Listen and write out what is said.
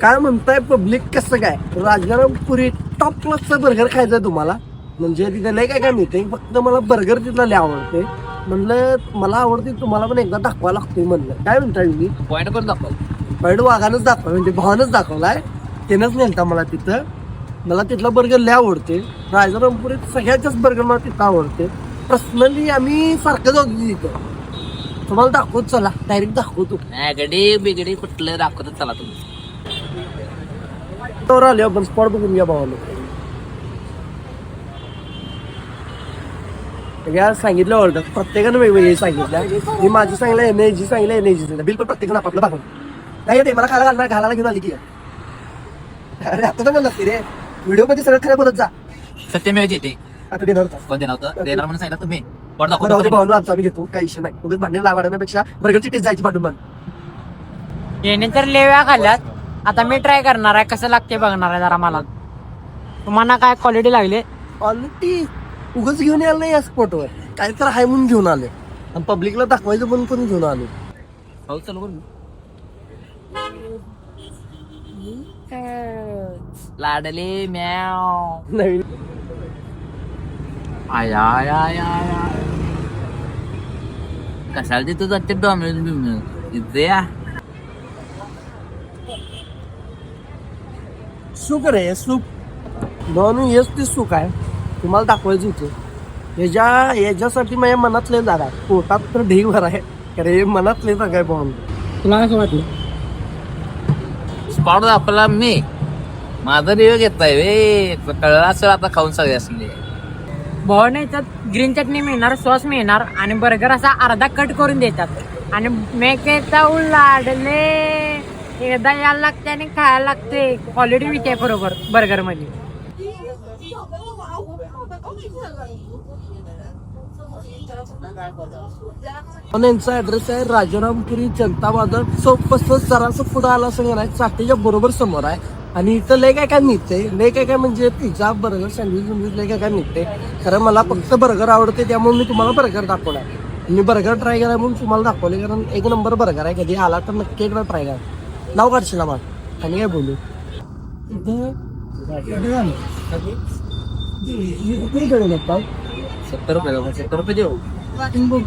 काय म्हणताय पब्लिक, कसं काय राजारामपुरी टॉप क्लासचा बर्गर खायचा तुम्हाला? म्हणजे तिथे नाही काय मिळते, फक्त मला बर्गर तिथला लय आवडते. म्हणलं मला आवडते, तुम्हाला पण एकदा दाखवा लागतोय म्हणलं. काय म्हणताय मी पॉईंट पण दाखव. पॉईंट वाघानच दाखवा, म्हणजे भावानच दाखवलाय, त्यानंच नेलता मला तिथं. मला तिथला बर्गर लय आवडते. राजारामपुरीत सगळ्यात जास्त बर्गर मला तिथं आवडते. पर्सनली आम्ही सारखं जाऊ तिथं. तुम्हाला दाखवत, चला डायरेक्ट दाखवतो. गडी बिगडी कुठलं दाखवत चला तुम्ही. तर आले आपण स्पॉट बघून घ्या भावाला. सगळ्या सांगितलं ऑर्डर, प्रत्येकानं वेगवेगळी सांगितलं. मी माझी सांगितलं एनर्जी सांगितलं, एनर्जी बिल पण प्रत्येकानं आपापलं बघून नाही ते मला घालायला घेऊन आली की. अरे आता तर म्हणलं रे व्हिडिओ मध्ये सगळं खरं बोलत जा. सत्यमेव येते. आता देणार होता कोण देणार होतं? देणार म्हणून सांगितलं तुम्ही. पॉट भाऊ दाखवतो. आमचा आम्ही घेतो, काही इशू नाही. उगाच भांडण लावण्यापेक्षा बर्गरची टेस्ट जायची पाठवून बन. येणे तर लेव्या खाल्ल्यात. आता मी ट्राय करणार आहे, कसं लागते बघणार आहे जरा मला. तुम्हाला काय क्वालिटी लागली? क्वालिटी उगाच घेऊन यायला नाही या स्पॉटवर, काय तर हाय म्हणून घेऊन आले आणि पब्लिकला दाखवायचं म्हणून पण घेऊन आले. हो चल बोल. लाडले म्याव. नवीन आया आया आया आया. कशाला तिथं जाते डॉमिनोज बिमिनोज इथे या. सुख रे सुख, म्हणून हेच ते सुख आहे. तुम्हाला दाखवायचं होतं. याच्यासाठी माझ्या मनातले जागा, पोटात तर ढीगभर आहे, अरे मनातले जागा आहे पाहून. तुला कसं वाटलं? स्पॉट दाखवला मी. माझा रिव्ह्यू घेताय वे, कळलं असेल आता खाऊन सगळे असले. भाऊ नाही तर ग्रीन चटणी मिळणार, सॉस मिळणार आणि बर्गर असा अर्धा कट करून देतात. आणि मेकेचा लाडले एकदा यायला लागते आणि खायला लागते. क्वालिटी विचार बरोबर बर्गर मध्ये. पण यांचा ऍड्रेस आहे राजारामपुरी जनता बाजार चौक पासून जरासं पुढं आला असं नाही, चाटेच्या बरोबर समोर आहे. आणि इथं लय काय मिळते, लय काय म्हणजे पिझ्झा बर्गर सँडविच लय काय मिळते. खरं मला फक्त बर्गर आवडते, त्यामुळे मी तुम्हाला बर्गर दाखवणार. मी बर्गर ट्राय करा म्हणून तुम्हाला दाखवले, कारण एक नंबर बर्गर आहे. कधी आला तर नक्की एकदा ट्राय करा. नाव काढशील ना मला आणि काय बोलू. ₹70 देऊ. वाटून बघ